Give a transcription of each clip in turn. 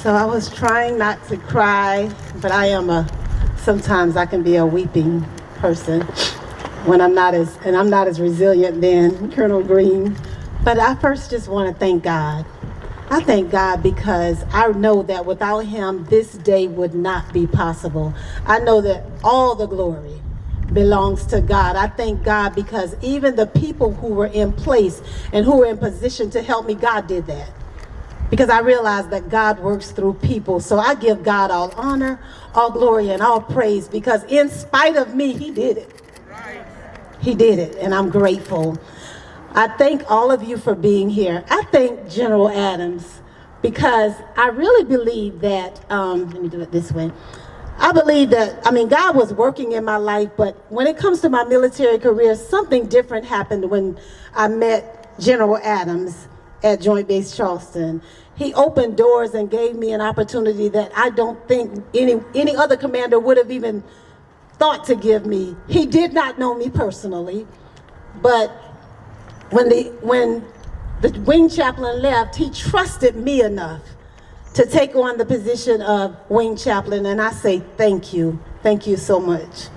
So I was trying not to cry, but sometimes I can be a weeping person when I'm not as resilient than Colonel Green. But I first just want to thank God. I thank God because I know that without him, this day would not be possible. I know that all the glory belongs to God. I thank God because even the people who were in place and who were in position to help me, God did that. Because I realize that God works through people. So I give God all honor, all glory, and all praise because in spite of me, he did it. He did it, and I'm grateful. I thank all of you for being here. I thank General Adams because I really believe that, let me do it this way. I believe that, God was working in my life, but when it comes to my military career, something different happened when I met General Adams at Joint Base Charleston. He opened doors and gave me an opportunity that I don't think any other commander would have even thought to give me. He did not know me personally, but when the wing chaplain left, he trusted me enough to take on the position of wing chaplain, and I say thank you. Thank you so much.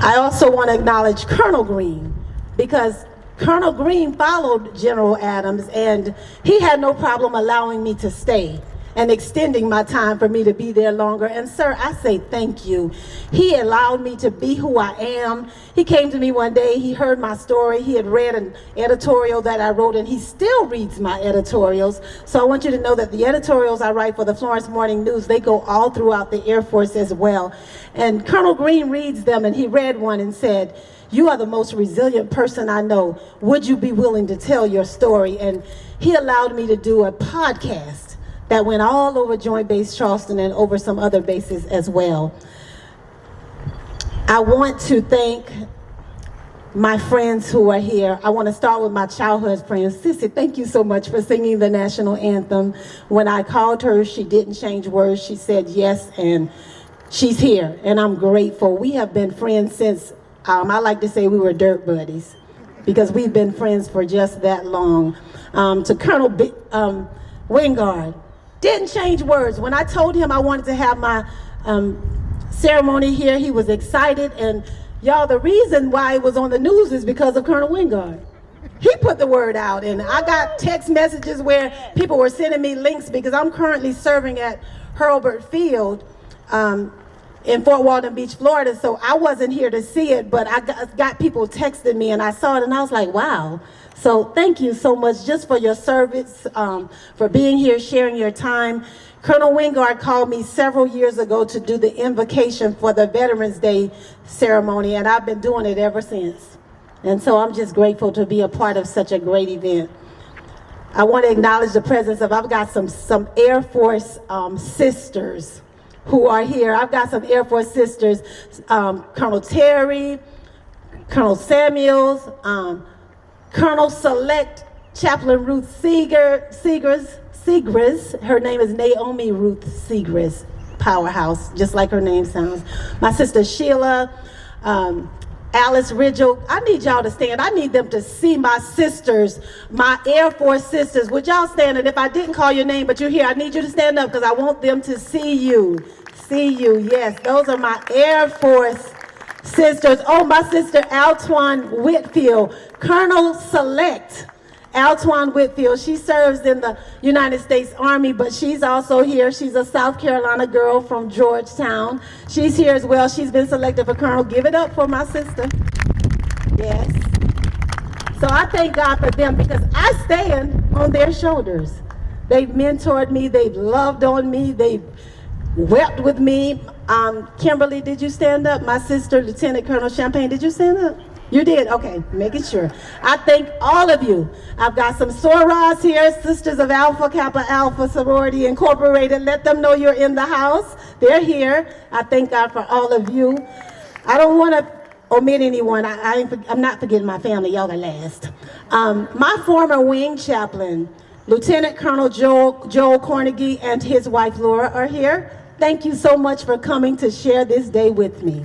I also want to acknowledge Colonel Green because Colonel Green followed General Adams, and he had no problem allowing me to stay and extending my time for me to be there longer. And sir, I say thank you. He allowed me to be who I am. He came to me one day, he heard my story, he had read an editorial that I wrote, and he still reads my editorials. So I want you to know that the editorials I write for the Florence Morning News, they go all throughout the Air Force as well. And Colonel Green reads them, and he read one and said, "You are the most resilient person I know. Would you be willing to tell your story?" And he allowed me to do a podcast that went all over Joint Base Charleston and over some other bases as well. I want to thank my friends who are here. I want to start with my childhood friends. Sissy, thank you so much for singing the national anthem. When I called her, she didn't change words. She said yes, and she's here, and I'm grateful. We have been friends since, I like to say we were dirt buddies because we've been friends for just that long. To Colonel Wingard, didn't change words. When I told him I wanted to have my ceremony here, he was excited. And y'all, the reason why it was on the news is because of Colonel Wingard. He put the word out, and I got text messages where people were sending me links because I'm currently serving at Hurlburt Field in Fort Walton Beach, Florida. So I wasn't here to see it, but I got people texting me, and I saw it, and I was like, wow. So thank you so much just for your service, for being here, sharing your time. Colonel Wingard called me several years ago to do the invocation for the Veterans Day ceremony, and I've been doing it ever since. And so I'm just grateful to be a part of such a great event. I want to acknowledge the presence of, I've got some Air Force sisters who are here. I've got some Air Force sisters, Colonel Terry, Colonel Samuels, Colonel Select Chaplain Ruth Seegers. Her name is Naomi Ruth Seegers, powerhouse, just like her name sounds. My sister Sheila, Alice Ridgel. I need y'all to stand. I need them to see my sisters, my Air Force sisters. Would y'all stand? And if I didn't call your name, but you're here, I need you to stand up because I want them to see you. See you, yes. Those are my Air Force sisters. Oh, my sister Altwan Whitfield, Colonel Select Altwan Whitfield. She serves in the United States Army, but she's also here. She's a South Carolina girl from Georgetown. She's here as well. She's been selected for Colonel. Give it up for my sister. Yes. So I thank God for them because I stand on their shoulders. They've mentored me. They've loved on me. They've wept with me. Kimberly, did you stand up? My sister, Lieutenant Colonel Champagne, did you stand up? You did? Okay, making sure. I thank all of you. I've got some Soras here, Sisters of Alpha Kappa Alpha Sorority Incorporated. Let them know you're in the house. They're here. I thank God for all of you. I don't want to omit anyone. I'm not forgetting my family. Y'all are last. My former wing chaplain, Lieutenant Colonel Joel Cornegie and his wife Laura are here. Thank you so much for coming to share this day with me.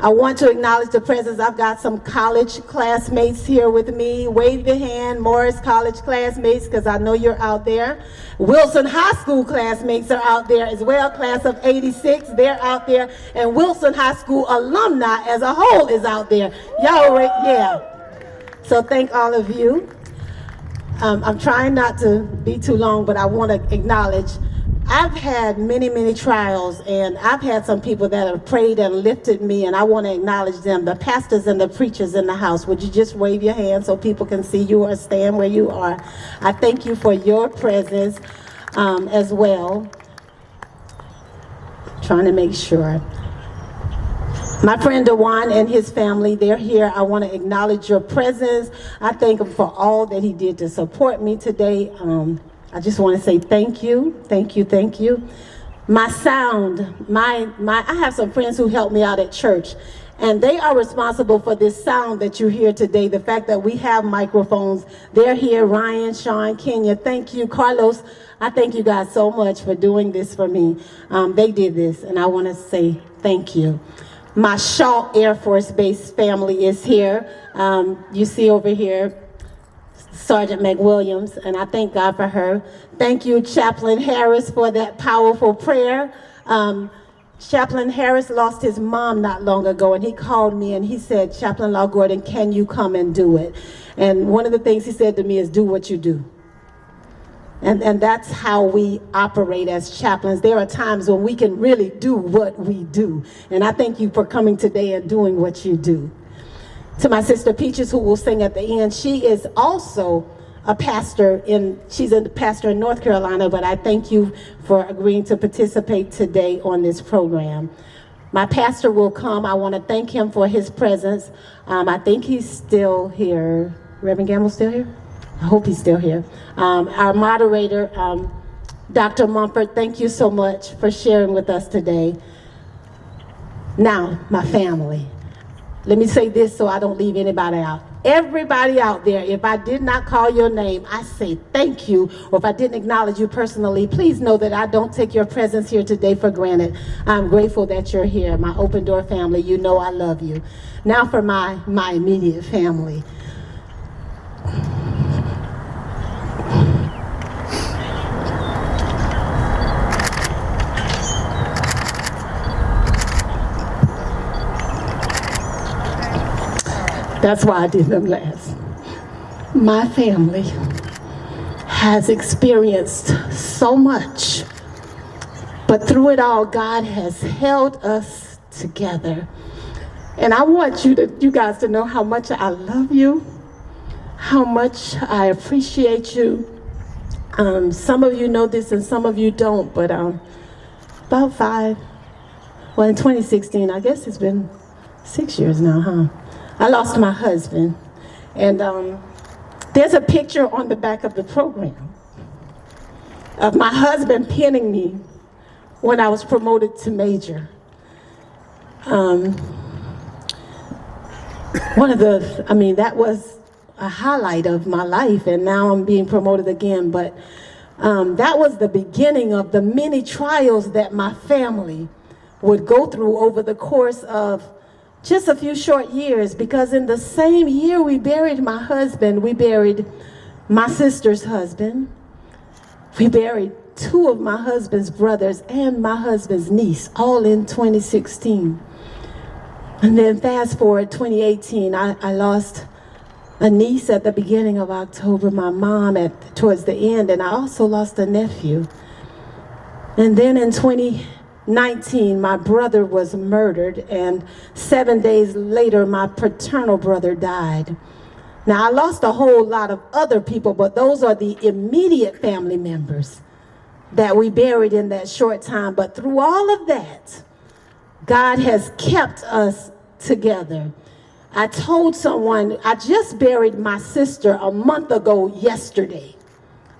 I want to acknowledge the presence. I've got some college classmates here with me. Wave your hand, Morris College classmates, because I know you're out there. Wilson High School classmates are out there as well, class of 86, they're out there. And Wilson High School alumni as a whole is out there. Y'all, yeah. So thank all of you. I'm trying not to be too long, but I want to acknowledge I've had many, many trials, and I've had some people that have prayed and lifted me, and I want to acknowledge them, the pastors and the preachers in the house. Would you just wave your hand so people can see you or stand where you are? I thank you for your presence as well. Trying to make sure. My friend Dewan and his family, they're here. I want to acknowledge your presence. I thank him for all that he did to support me today. I just want to say thank you, thank you, thank you. My sound, I have some friends who help me out at church, and they are responsible for this sound that you hear today, the fact that we have microphones. They're here, Ryan, Sean, Kenya, thank you. Carlos, I thank you guys so much for doing this for me. They did this, and I want to say thank you. My Shaw Air Force Base family is here. You see over here, Sergeant McWilliams, and I thank God for her. Thank you, Chaplain Harris, for that powerful prayer. Chaplain Harris lost his mom not long ago, and he called me and he said, Chaplain Law Gordon, can you come and do it? And one of the things he said to me is, do what you do. And that's how we operate as chaplains. There are times when we can really do what we do. And I thank you for coming today and doing what you do. To my sister Peaches, who will sing at the end, she is also a pastor she's a pastor in North Carolina, but I thank you for agreeing to participate today on this program. My pastor will come. I want to thank him for his presence. I think he's still here. Reverend Gamble still here? I hope he's still here. Our moderator, Dr. Mumford, thank you so much for sharing with us today. Now, my family. Let me say this so I don't leave anybody out. Everybody out there, if I did not call your name, I say thank you. Or if I didn't acknowledge you personally, please know that I don't take your presence here today for granted. I'm grateful that you're here. My Open Door family, you know I love you. Now for my immediate family. That's why I did them last. My family has experienced so much, but through it all, God has held us together. And I want you guys to know how much I love you, how much I appreciate you. Some of you know this and some of you don't, but in 2016, I guess it's been 6 years now, huh? I lost my husband, and there's a picture on the back of the program of my husband pinning me when I was promoted to major. That was a highlight of my life, and now I'm being promoted again, but that was the beginning of the many trials that my family would go through over the course of just a few short years, because in the same year we buried my husband, we buried my sister's husband, we buried two of my husband's brothers and my husband's niece, all in 2016. And then fast forward 2018, I lost a niece at the beginning of October, my mom towards the end, and I also lost a nephew. And then in 2019, my brother was murdered, and 7 days later, my paternal brother died. Now, I lost a whole lot of other people, but those are the immediate family members that we buried in that short time. But through all of that, God has kept us together. I told someone, I just buried my sister a month ago yesterday.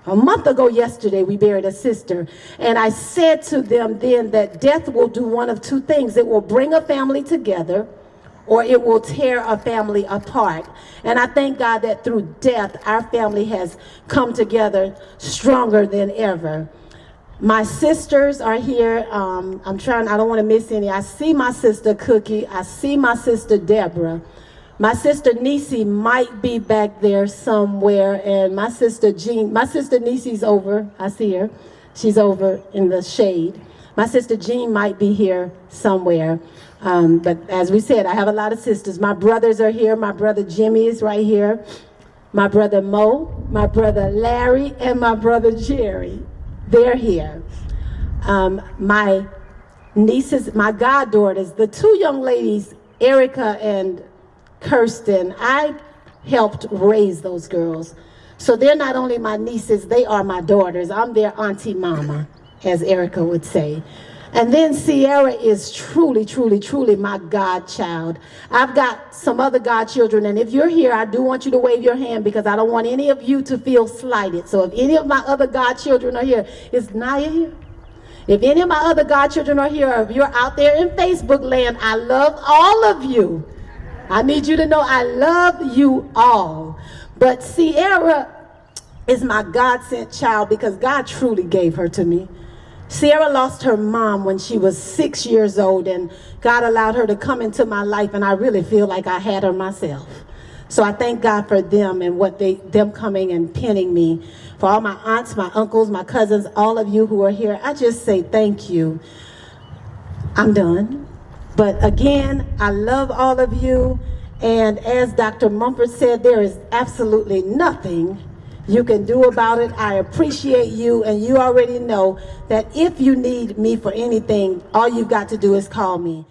A month ago yesterday, we buried a sister. And I said to them then that death will do one of two things. It will bring a family together, or it will tear a family apart. And I thank God that through death, our family has come together stronger than ever. My sisters are here. I don't want to miss any. I see my sister Cookie. I see my sister Deborah. My sister Niecy might be back there somewhere, and my sister Niecy's over. I see her. She's over in the shade. My sister Jean might be here somewhere. But as we said, I have a lot of sisters. My brothers are here. My brother Jimmy is right here. My brother Mo, my brother Larry, and my brother Jerry. They're here. My nieces, my goddaughters, the two young ladies, Erica and Kirsten, I helped raise those girls. So they're not only my nieces, they are my daughters. I'm their auntie mama, as Erica would say. And then Sierra is truly, truly, truly my godchild. I've got some other godchildren, and if you're here, I do want you to wave your hand because I don't want any of you to feel slighted. So if any of my other godchildren are here, is Naya here? If any of my other godchildren are here, or if you're out there in Facebook land, I love all of you. I need you to know I love you all. But Sierra is my God-sent child because God truly gave her to me. Sierra lost her mom when she was 6 years old, and God allowed her to come into my life, and I really feel like I had her myself. So I thank God for them and them coming and pinning me. For all my aunts, my uncles, my cousins, all of you who are here, I just say thank you. I'm done. But again, I love all of you, and as Dr. Mumford said, there is absolutely nothing you can do about it. I appreciate you, and you already know that if you need me for anything, all you've got to do is call me.